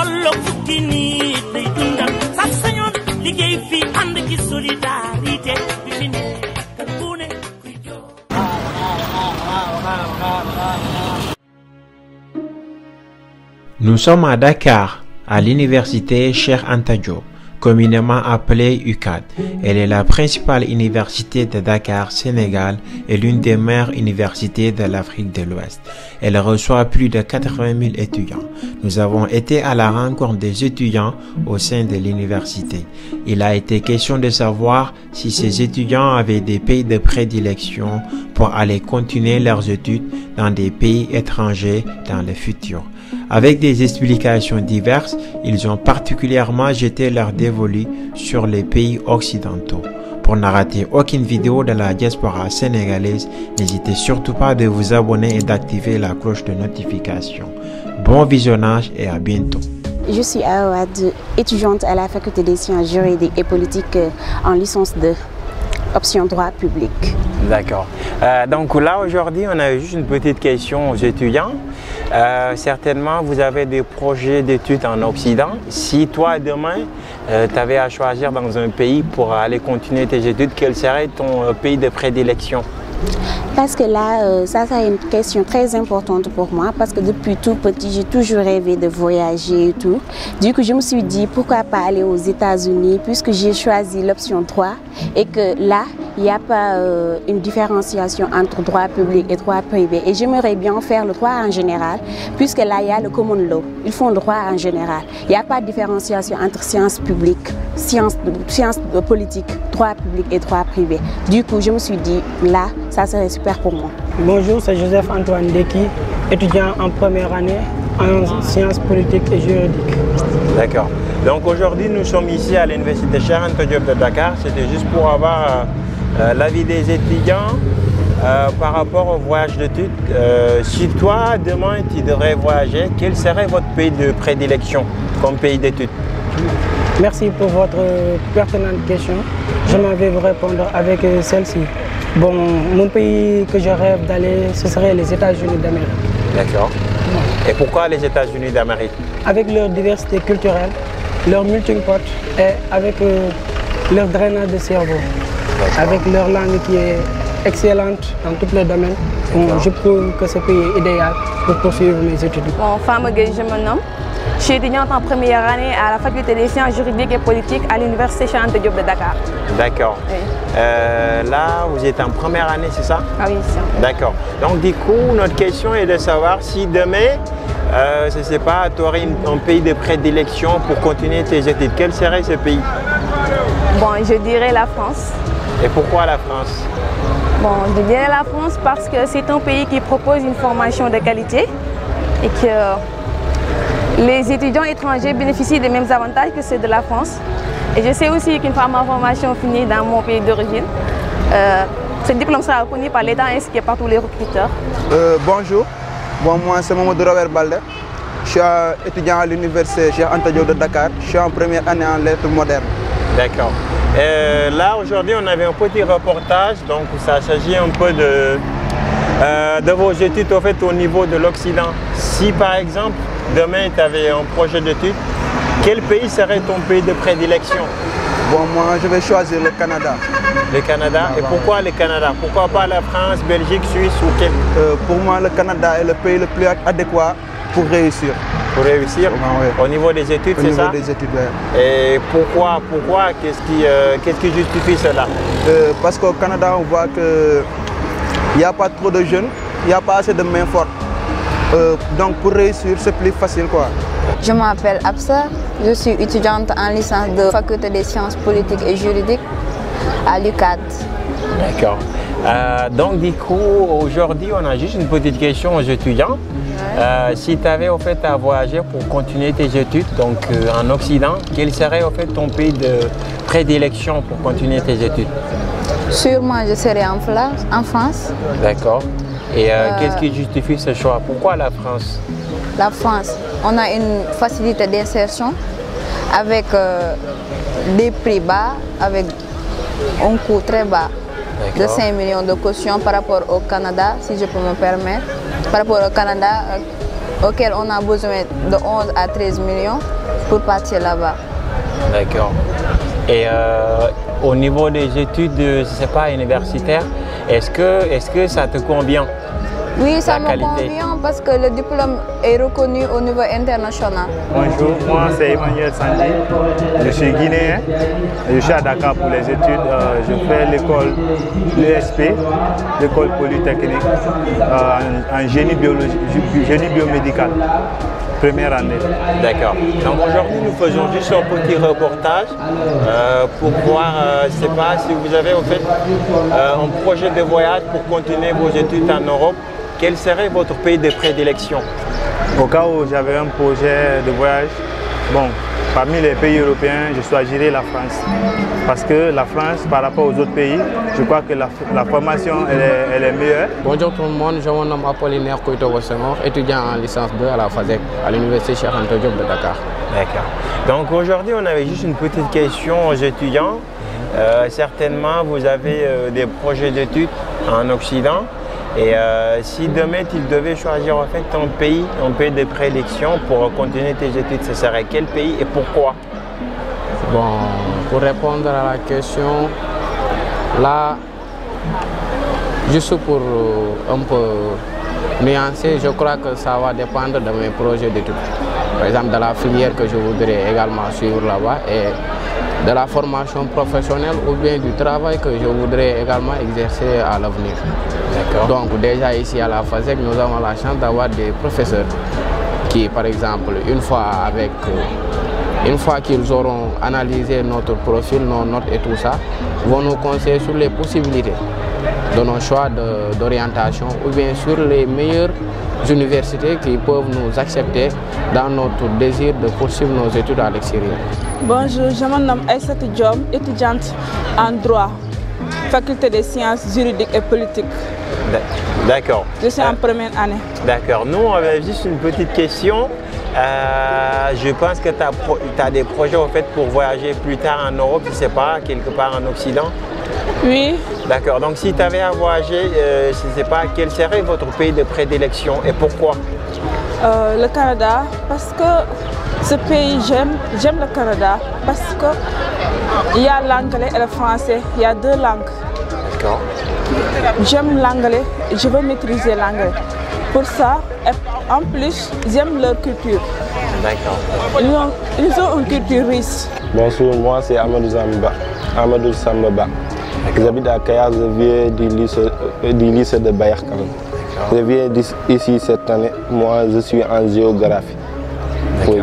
tolloog fukki nit lay dundal sax sañoon liggéey fi ànd ci solidarité bi fi nekk ku ne kuy jox. Nous sommes à Dakar, à l'université Cheikh Anta Diop, communément appelée UCAD. Elle est la principale université de Dakar, Sénégal, et l'une des meilleures universités de l'Afrique de l'Ouest. Elle reçoit plus de 80 000 étudiants. Nous avons été à la rencontre des étudiants au sein de l'université. Il a été question de savoir si ces étudiants avaient des pays de prédilection pour aller continuer leurs études dans des pays étrangers dans le futur. Avec des explications diverses, ils ont particulièrement jeté leur dévolu sur les pays occidentaux. Pour ne rater aucune vidéo de la diaspora sénégalaise, n'hésitez surtout pas de vous abonner et d'activer la cloche de notification. Bon visionnage et à bientôt. Je suis Awad, étudiante à la faculté des sciences juridiques et politiques en licence 2, option droit public. D'accord. Donc là aujourd'hui on a juste une petite question aux étudiants. Certainement vous avez des projets d'études en Occident. Si toi demain tu avais à choisir dans un pays pour aller continuer tes études, quel serait ton pays de prédilection? Parce que là, ça c'est une question très importante pour moi parce que depuis tout petit, j'ai toujours rêvé de voyager et tout. Du coup, je me suis dit pourquoi pas aller aux États-Unis puisque j'ai choisi l'option 3 et que là, il n'y a pas une différenciation entre droit public et droit privé. Et j'aimerais bien faire le droit en général puisque là, il y a le common law. Ils font le droit en général. Il n'y a pas de différenciation entre sciences publiques, sciences politiques, droit public et droit privé. Du coup, je me suis dit là, ça serait super pour moi. Bonjour, c'est Joseph Antoine Deki, étudiant en première année en sciences politiques et juridiques. D'accord. Donc aujourd'hui, nous sommes ici à l'université Cheikh Anta Diop de Dakar. C'était juste pour avoir l'avis des étudiants par rapport au voyage d'études. Si toi, demain, tu devrais voyager, quel serait votre pays de prédilection comme pays d'études? Merci pour votre pertinente question. Je m'en vais vous répondre avec celle-ci. Bon, mon pays que je rêve d'aller, ce serait les États-Unis d'Amérique. D'accord. Et pourquoi les États-Unis d'Amérique? Avec leur diversité culturelle, leur melting pot et avec leur drainage de cerveau. Avec leur langue qui est excellente dans tous les domaines. Bon, je trouve que ce pays est idéal pour poursuivre mes études. Bon, Fama Gueye, je me nomme. Je suis étudiante en première année à la faculté des sciences juridiques et politiques à l'université Cheikh Anta Diop de Dakar. D'accord. Oui. Là, vous êtes en première année, c'est ça? Ah oui, c'est ça. D'accord. Donc du coup, notre question est de savoir si demain, je ne sais pas, tu aurais un pays de prédilection pour continuer tes études. Quel serait ce pays? Bon, je dirais la France. Et pourquoi la France? Bon, je dirais la France parce que c'est un pays qui propose une formation de qualité et que les étudiants étrangers bénéficient des mêmes avantages que ceux de la France. Et je sais aussi qu'une fois ma formation finie dans mon pays d'origine, ce diplôme sera reconnu par l'État ainsi que par tous les recruteurs. Bonjour, bon, moi c'est Mamadou Robert Balde. Je suis étudiant à l'université Cheikh Anta Diop de Dakar. Je suis en première année en lettres modernes. D'accord. Là aujourd'hui on avait un petit reportage, donc ça s'agit un peu de vos études au fait au niveau de l'Occident. Si par exemple demain tu avais un projet d'études, quel pays serait ton pays de prédilection? Bon, moi je vais choisir le Canada. Le Canada? Et pourquoi le Canada? Pourquoi pas la France, Belgique, Suisse ou quel? Pour moi le Canada est le pays le plus adéquat pour réussir. Pour réussir? Oui. Au niveau des études, c'est ça? Au niveau des études, oui. Et pourquoi? Qu'est-ce qui justifie cela? Parce qu'au Canada, on voit qu'il n'y a pas trop de jeunes, il n'y a pas assez de mains fortes. Donc pour réussir, c'est plus facile, quoi. Je m'appelle Absa, je suis étudiante en licence de faculté des sciences politiques et juridiques à l'UCAD. D'accord. Donc du coup, aujourd'hui, on a juste une petite question aux étudiants. Si tu avais au fait à voyager pour continuer tes études donc en Occident, quel serait au fait ton pays de prédilection pour continuer tes études? Sûrement, je serais en France. D'accord. Et qu'est-ce qui justifie ce choix? Pourquoi la France? La France, on a une facilité d'insertion avec des prix bas, avec un coût très bas de 5 millions de caution par rapport au Canada, si je peux me permettre. Par rapport au Canada, auquel on a besoin de 11 à 13 millions pour partir là-bas. D'accord. Et au niveau des études, je sais pas, universitaires, est-ce que ça te convient? Oui, ça me convient parce que le diplôme est reconnu au niveau international. Bonjour, moi c'est Emmanuel Sandi, je suis guinéen, je suis à Dakar pour les études, je fais l'école, l'ESP, l'école polytechnique, en génie biomédical, première année. D'accord. Donc aujourd'hui nous faisons juste un petit reportage pour voir, je ne sais pas si vous avez en fait un projet de voyage pour continuer vos études en Europe. Quel serait votre pays de prédilection? Au cas où j'avais un projet de voyage, bon, parmi les pays européens, je choisirais la France. Parce que la France, par rapport aux autres pays, je crois que la formation elle est meilleure. Bonjour tout le monde, je me nomme Apollinaire Koito Senghor, étudiant en licence 2 à la FASEC, à l'université Cheikh Anta Diop de Dakar. D'accord. Donc aujourd'hui, on avait juste une petite question aux étudiants. Certainement, vous avez des projets d'études en Occident. Et si demain tu devais choisir en fait un pays de prédilection pour continuer tes études, ce serait quel pays et pourquoi? Bon, pour répondre à la question, là, juste pour un peu nuancer, je crois que ça va dépendre de mes projets d'études. Par exemple, de la filière que je voudrais également suivre là-bas et de la formation professionnelle ou bien du travail que je voudrais également exercer à l'avenir. Donc déjà ici à la FASEC, nous avons la chance d'avoir des professeurs qui, par exemple, une fois qu'ils auront analysé notre profil, nos notes et tout ça, vont nous conseiller sur les possibilités de nos choix d'orientation ou bien sur les meilleures universités qui peuvent nous accepter dans notre désir de poursuivre nos études à l'extérieur. Bonjour, je me nomme Aïssatou Diom, étudiante en droit, faculté des sciences juridiques et politiques. D'accord. Je suis en première année. D'accord. Nous, on avait juste une petite question. Je pense que tu as des projets en fait, pour voyager plus tard en Europe, je ne sais pas, quelque part en Occident. Oui. D'accord. Donc si tu avais à voyager, je ne sais pas, quel serait votre pays de prédilection et pourquoi? Le Canada, parce que ce pays, j'aime le Canada, parce qu'il y a l'anglais et le français, il y a deux langues. D'accord. J'aime l'anglais, je veux maîtriser l'anglais. Pour ça, en plus, j'aime leur culture. D'accord. Ils ont une culture riche. Bonjour, moi c'est Amadou Sambaba. J'habite à Kayar, je viens du lycée de Bayarkam. Je viens ici cette année, moi je suis en géographie. D'accord. Oui.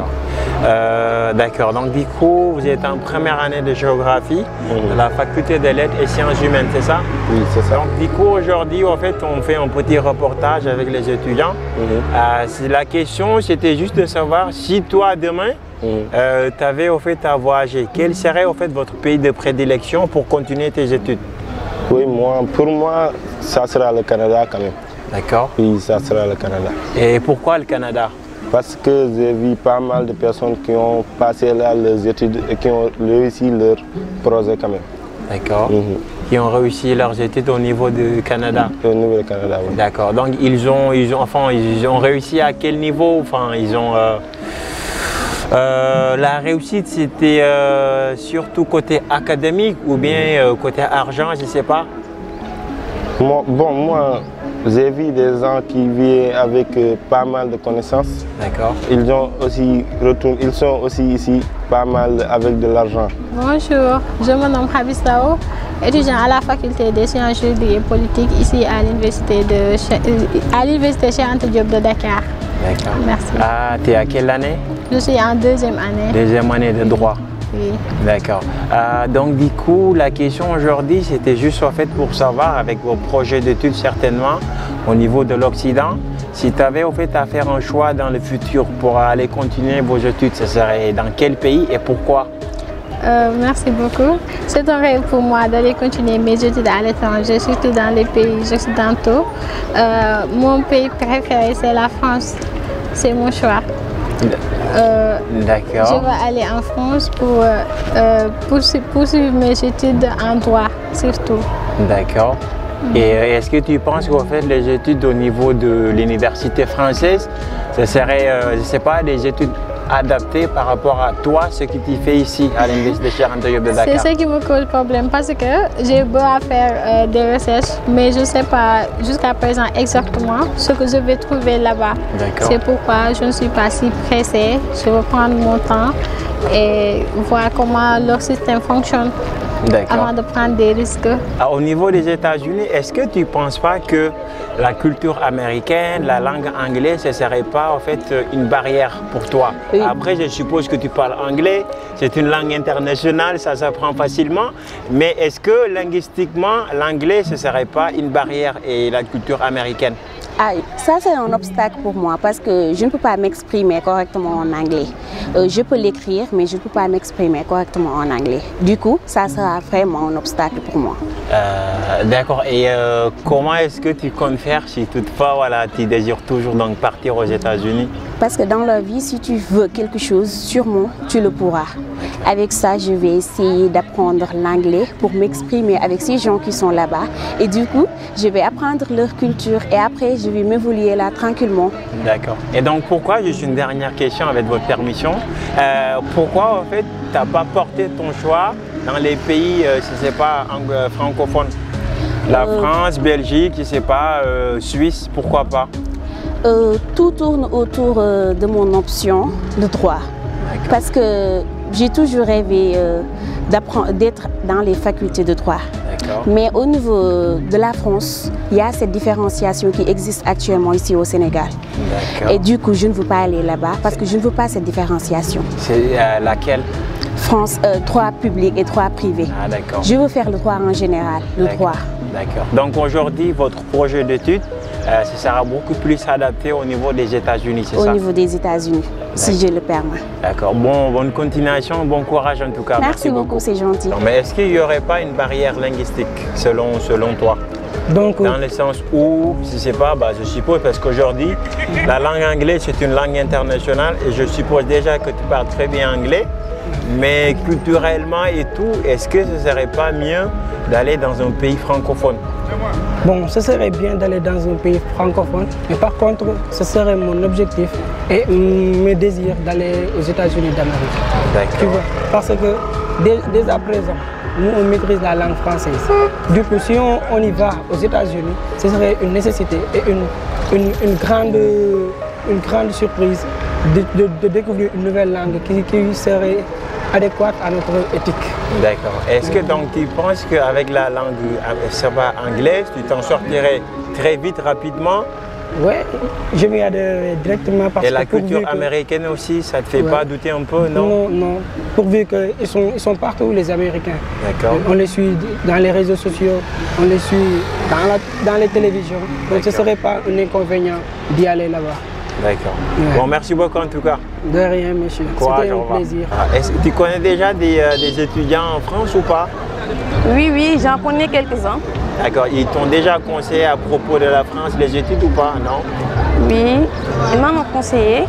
D'accord, donc du coup, vous êtes en première année de géographie de la faculté des lettres et sciences humaines, c'est ça? Oui, c'est ça. Donc du coup, aujourd'hui, en fait, on fait un petit reportage avec les étudiants. La question, c'était juste de savoir si toi, demain, tu avais au fait à voyager, quel serait au fait votre pays de prédilection pour continuer tes études? Oui, pour moi, ça sera le Canada quand même. D'accord. Oui, ça sera le Canada. Et pourquoi le Canada? Parce que j'ai vu pas mal de personnes qui ont passé là leurs études et qui ont réussi leur projet quand même. D'accord. Qui ont réussi leurs études au niveau du Canada? Au niveau du Canada, oui. D'accord. Donc ils ont réussi à quel niveau? Enfin, ils ont la réussite, c'était surtout côté académique ou bien côté argent, je ne sais pas. Moi, j'ai vu des gens qui viennent avec pas mal de connaissances. D'accord. Ils sont aussi ici pas mal avec de l'argent. Bonjour, je me nomme Habis Tao, étudiant à la faculté des sciences juridiques et politiques ici à l'université Cheikh Anta Diop de Dakar. D'accord. Merci. Ah, tu es à quelle année? Je suis en deuxième année. Deuxième année de droit. Oui. D'accord. Donc du coup, la question aujourd'hui, c'était juste en fait pour savoir, avec vos projets d'études certainement, au niveau de l'Occident, si tu avais en fait à faire un choix dans le futur pour aller continuer vos études, ce serait dans quel pays et pourquoi? Merci beaucoup. C'est un rêve pour moi d'aller continuer mes études à l'étranger, surtout dans les pays occidentaux. Mon pays préféré, c'est la France. C'est mon choix. D'accord. Je vais aller en France pour poursuivre mes études en droit, surtout. D'accord. Et est-ce que tu penses qu'en fait les études au niveau de l'université française, ce serait, je ne sais pas, des études adaptées par rapport à toi, ce que tu fais ici à l'université Cheikh Anta Diop de Dakar? C'est ce qui me cause problème parce que j'ai beau à faire des recherches, mais je ne sais pas jusqu'à présent exactement ce que je vais trouver là-bas. C'est pourquoi je ne suis pas si pressée. Je vais prendre mon temps et voir comment leur système fonctionne avant de prendre des risques. Au niveau des États-Unis, est-ce que tu ne penses pas que la culture américaine, la langue anglaise, ce ne serait pas en fait une barrière pour toi? Après, je suppose que tu parles anglais, c'est une langue internationale, ça s'apprend facilement, mais est-ce que linguistiquement, l'anglais, ce ne serait pas une barrière et la culture américaine? Ah, ça c'est un obstacle pour moi parce que je ne peux pas m'exprimer correctement en anglais. Je peux l'écrire, mais je ne peux pas m'exprimer correctement en anglais. Du coup, ça sera vraiment un obstacle pour moi. D'accord. Et comment est-ce que tu comptes faire si toutefois voilà, tu désires toujours donc partir aux États-Unis? Parce que dans la vie, si tu veux quelque chose, sûrement tu le pourras. Avec ça, je vais essayer d'apprendre l'anglais pour m'exprimer avec ces gens qui sont là-bas. Et du coup, je vais apprendre leur culture et après, je vais m'évoluer là tranquillement. D'accord. Et donc, pourquoi, juste une dernière question avec votre permission, pourquoi en fait, tu n'as pas porté ton choix dans les pays, si ce n'est pas francophones? La France, Belgique, je ne sais pas, Suisse, pourquoi pas? Tout tourne autour de mon option de droit. Parce que j'ai toujours rêvé d'être dans les facultés de droit. Mais au niveau de la France, il y a cette différenciation qui existe actuellement ici au Sénégal. Et du coup, je ne veux pas aller là-bas parce que je ne veux pas cette différenciation. C'est laquelle? France, droit public et droit privé. Ah, d'accord. Je veux faire le droit en général, le droit. D'accord. Donc aujourd'hui, votre projet d'études, ce sera beaucoup plus adapté au niveau des États-Unis, c'est ça? Au niveau des États-Unis, si je le permets. D'accord. Bon, bonne continuation, bon courage en tout cas. Merci beaucoup, c'est gentil. Mais est-ce qu'il n'y aurait pas une barrière linguistique selon toi? Donc, dans le sens où, si c'est pas, je suppose, parce qu'aujourd'hui, la langue anglaise c'est une langue internationale et je suppose déjà que tu parles très bien anglais, mais culturellement et tout, est-ce que ce ne serait pas mieux d'aller dans un pays francophone? Bon, ce serait bien d'aller dans un pays francophone, mais par contre, ce serait mon objectif et mes désirs d'aller aux États-Unis d'Amérique. Tu vois, parce que dès à présent, nous on maîtrise la langue française. Du coup, si on y va aux États-Unis, ce serait une nécessité et une grande surprise de découvrir une nouvelle langue qui serait adéquate à notre éthique. D'accord. Est-ce que donc tu penses qu'avec la langue anglaise, tu t'en sortirais très vite, rapidement? Oui, je m'y adhère directement parce que... Et la culture américaine aussi, ça ne te fait pas douter un peu, non? Non, non. Pourvu qu'ils sont partout, les Américains. D'accord. On les suit dans les réseaux sociaux, on les suit dans les télévisions. Donc ce ne serait pas un inconvénient d'y aller là-bas. D'accord. Bon, merci beaucoup en tout cas. De rien, monsieur. C'était un plaisir. Est-ce que tu connais déjà des étudiants en France ou pas? Oui, j'en connais quelques-uns. D'accord. Ils t'ont déjà conseillé à propos de la France, les études ou pas, non? Oui, ils m'ont conseillé.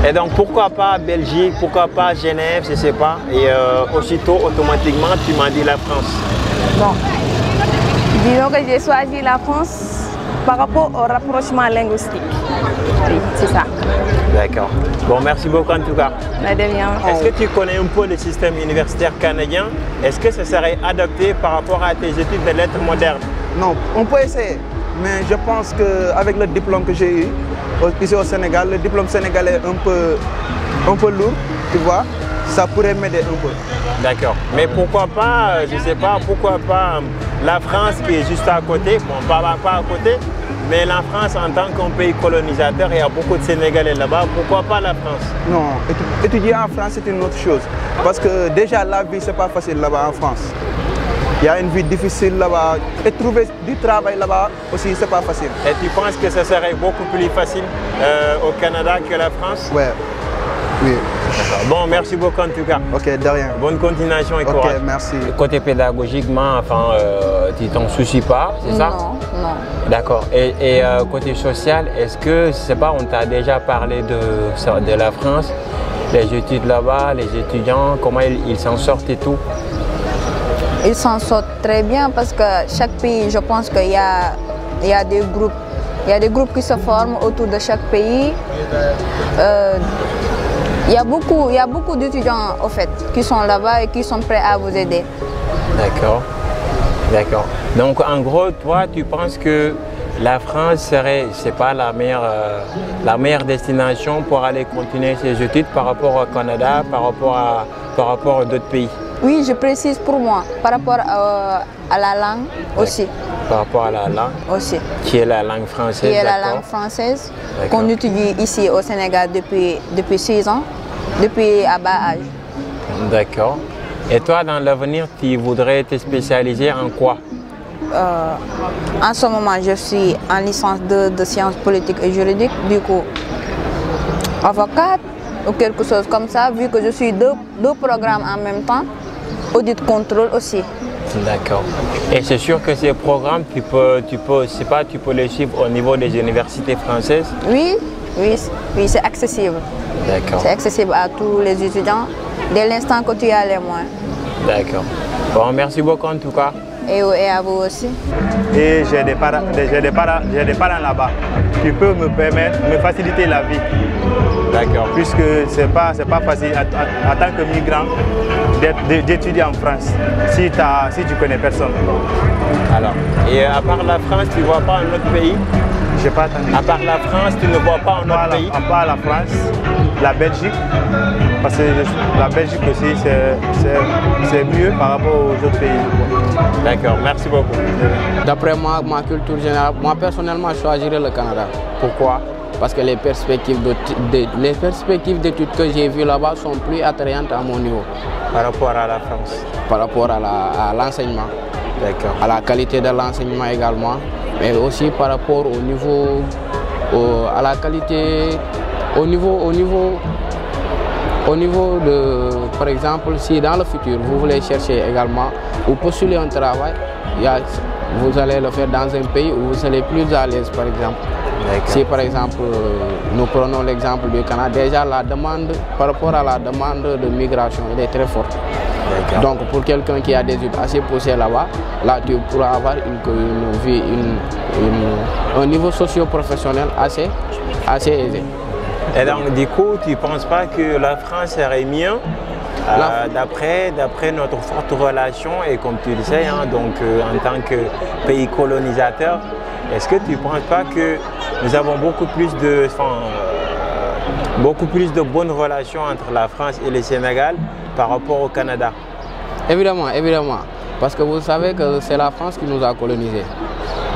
Et donc pourquoi pas Belgique, pourquoi pas Genève, je ne sais pas. Et aussitôt, automatiquement, tu m'as dit la France. Bon, disons que j'ai choisi la France par rapport au rapprochement linguistique. Oui, c'est ça. D'accord. Bon, merci beaucoup en tout cas. Est-ce que tu connais un peu le système universitaire canadien? Est-ce que ça serait adapté par rapport à tes études de lettres modernes? Non, on peut essayer. Mais je pense qu'avec le diplôme que j'ai eu ici au Sénégal, le diplôme sénégalais est un peu lourd, tu vois, ça pourrait m'aider un peu. D'accord. Mais pourquoi pas, je ne sais pas, pourquoi pas la France qui est juste à côté, bon, pas à côté, mais la France en tant qu'un pays colonisateur, il y a beaucoup de Sénégalais là-bas, pourquoi pas la France? Non, étudier en France c'est une autre chose. Parce que déjà la vie c'est pas facile là-bas en France. Il y a une vie difficile là-bas et trouver du travail là-bas aussi c'est pas facile. Et tu penses que ça serait beaucoup plus facile au Canada que la France? Ouais. Oui. Bon, merci beaucoup en tout cas. Ok, de rien. Bonne continuation et courage. Ok, merci. Côté pédagogiquement, enfin, tu t'en soucies pas, c'est ça? Non. D'accord. Et côté social, est-ce que, je sais pas, on t'a déjà parlé de la France, les études là-bas, les étudiants, comment ils s'en sortent et tout? Ils s'en sortent très bien parce que chaque pays, je pense qu'il y a des groupes. Il y a des groupes qui se forment autour de chaque pays. Il y a beaucoup d'étudiants au fait, qui sont là-bas et qui sont prêts à vous aider. D'accord. D'accord. Donc en gros, toi, tu penses que la France serait, c'est pas la meilleure destination pour aller continuer ses études par rapport au Canada, par rapport à d'autres pays? Oui, je précise pour moi, par rapport à la langue aussi. Par rapport à la langue aussi. Qui est la langue française. Qui est la langue française qu'on étudie ici au Sénégal depuis 6 ans, depuis à bas âge. D'accord. Et toi, dans l'avenir, tu voudrais te spécialiser en quoi? En ce moment, je suis en licence de sciences politiques et juridiques, du coup, avocate ou quelque chose comme ça, vu que je suis deux programmes en même temps, audit contrôle aussi. D'accord. Et c'est sûr que ces programmes, tu peux les suivre au niveau des universités françaises? Oui, c'est accessible. D'accord. C'est accessible à tous les étudiants dès l'instant que tu as les moyens. D'accord. Bon, merci beaucoup en tout cas. Et à vous aussi. Et j'ai des parents là-bas qui peuvent me faciliter la vie. D'accord. Puisque c'est pas facile en tant que migrant d'étudier en France si tu connais personne. Alors, et à part la France, tu ne vois pas un autre pays? J'ai pas attendu. À part la France, tu ne vois pas un autre pays? À part la France, la Belgique, parce que la Belgique aussi c'est mieux par rapport aux autres pays. D'accord, merci beaucoup. D'après moi, ma culture générale, moi personnellement je choisirais le Canada. Pourquoi? Parce que les perspectives d'études que j'ai vues là-bas sont plus attrayantes à mon niveau. Par rapport à la France? Par rapport à l'enseignement. D'accord. À la qualité de l'enseignement également, mais aussi par rapport au niveau, à la qualité, au niveau de, par exemple, si dans le futur vous voulez chercher également ou postuler un travail, vous allez le faire dans un pays où vous serez plus à l'aise, par exemple. Si par exemple, nous prenons l'exemple du Canada, déjà la demande, par rapport à la demande de migration, elle est très forte. Donc pour quelqu'un qui a des études assez poussées là-bas, là tu pourras avoir un niveau socio-professionnel assez aisé. Et donc du coup, tu ne penses pas que la France serait mieux d'après notre forte relation et comme tu le sais, hein, donc en tant que pays colonisateur, est-ce que tu ne penses pas que nous avons beaucoup plus de bonnes relations entre la France et le Sénégal par rapport au Canada? Évidemment, parce que vous savez que c'est la France qui nous a colonisés.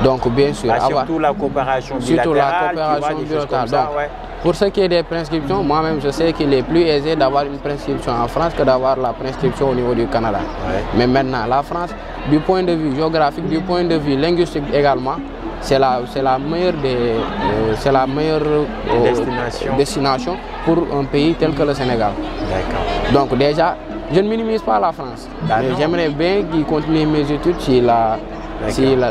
Donc bien sûr, surtout la coopération bilatérale. Surtout la coopération bilatérale. Donc, pour ce qui est des prescriptions, moi-même je sais qu'il est plus aisé d'avoir une prescription en France que d'avoir la prescription au niveau du Canada. Mais maintenant, la France, du point de vue géographique, du point de vue linguistique également, c'est la meilleure destination pour un pays tel que le Sénégal. Donc déjà, je ne minimise pas la France, mais j'aimerais bien qu'il continue mes études si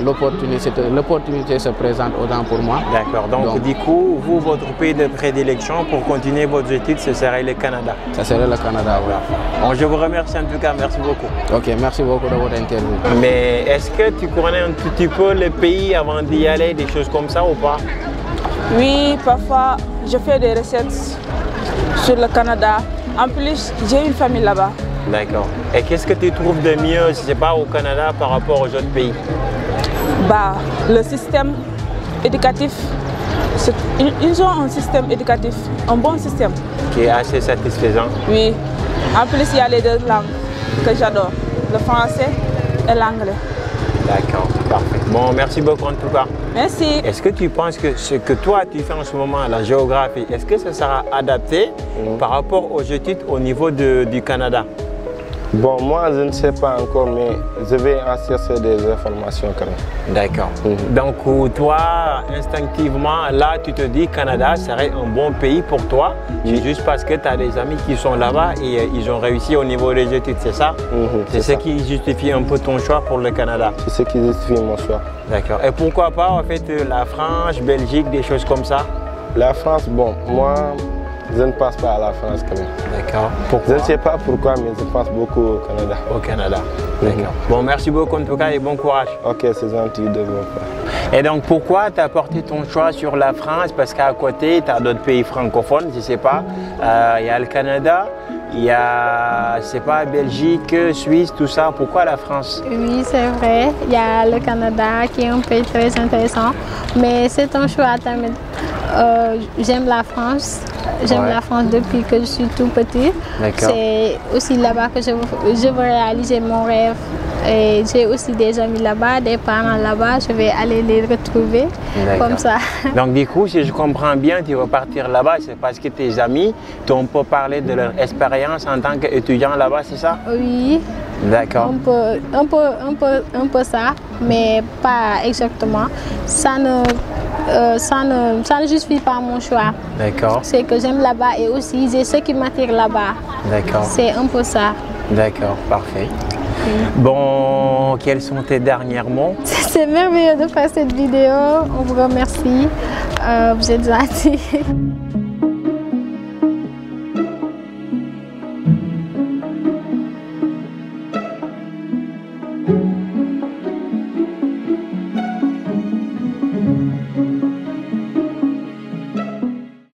l'opportunité se présente autant pour moi. D'accord, donc du coup, vous, votre pays de prédilection pour continuer vos études, ce serait le Canada? Ça serait le Canada, oui. Bon, je vous remercie en tout cas, merci beaucoup. Ok, merci beaucoup de votre interview. Mais est-ce que tu connais un tout petit peu le pays avant d'y aller, des choses comme ça ou pas? Oui, parfois je fais des recettes sur le Canada. En plus, j'ai une famille là-bas. D'accord. Et qu'est-ce que tu trouves de mieux, je sais pas, au Canada par rapport aux autres pays? Le système éducatif, ils ont un système éducatif, un bon système. Qui est assez satisfaisant? Oui. En plus, il y a les 2 langues que j'adore, le français et l'anglais. D'accord, parfait. Bon, merci beaucoup en tout cas. Merci. Est-ce que tu penses que ce que toi tu fais en ce moment, la géographie, est-ce que ça sera adapté par rapport aux études au niveau du Canada? Bon, moi je ne sais pas encore, mais je vais en chercher des informations quand même. D'accord. Donc toi, instinctivement, là tu te dis Canada serait un bon pays pour toi, c'est juste parce que tu as des amis qui sont là-bas et ils ont réussi au niveau des études, c'est ça? C'est ce qui justifie un peu ton choix pour le Canada? C'est ce qui justifie mon choix. D'accord. Et pourquoi pas en fait la France, Belgique, des choses comme ça? La France, bon, moi je ne pense pas à la France quand même. D'accord. Pourquoi? Je ne sais pas pourquoi, mais je pense beaucoup au Canada. Au Canada. D'accord. Bon, merci beaucoup en tout cas et bon courage. Ok, c'est gentil de votre part. Et donc pourquoi tu as porté ton choix sur la France? Parce qu'à côté, tu as d'autres pays francophones, je ne sais pas. Il y a le Canada, il y a, je sais pas, Belgique, Suisse, tout ça. Pourquoi la France? Oui, c'est vrai. Il y a le Canada qui est un pays très intéressant. Mais c'est un choix tamit. J'aime la France. J'aime la France depuis que je suis tout petit. C'est aussi là-bas que je veux réaliser mon rêve. Et j'ai aussi des amis là-bas, des parents là-bas. Je vais aller les retrouver comme ça. Donc du coup, si je comprends bien, tu vas partir là-bas, c'est parce que tes amis t'ont pas parlé de leur expérience en tant qu'étudiant là-bas, c'est ça? Oui. D'accord. Un peu ça, mais pas exactement. Ça ne justifie pas mon choix. D'accord. C'est que j'aime là-bas et aussi j'ai ce qui m'attire là-bas. D'accord. C'est un peu ça. D'accord, parfait. Bon, quels sont tes derniers mots? C'est merveilleux de faire cette vidéo. On vous remercie. Vous êtes gentils.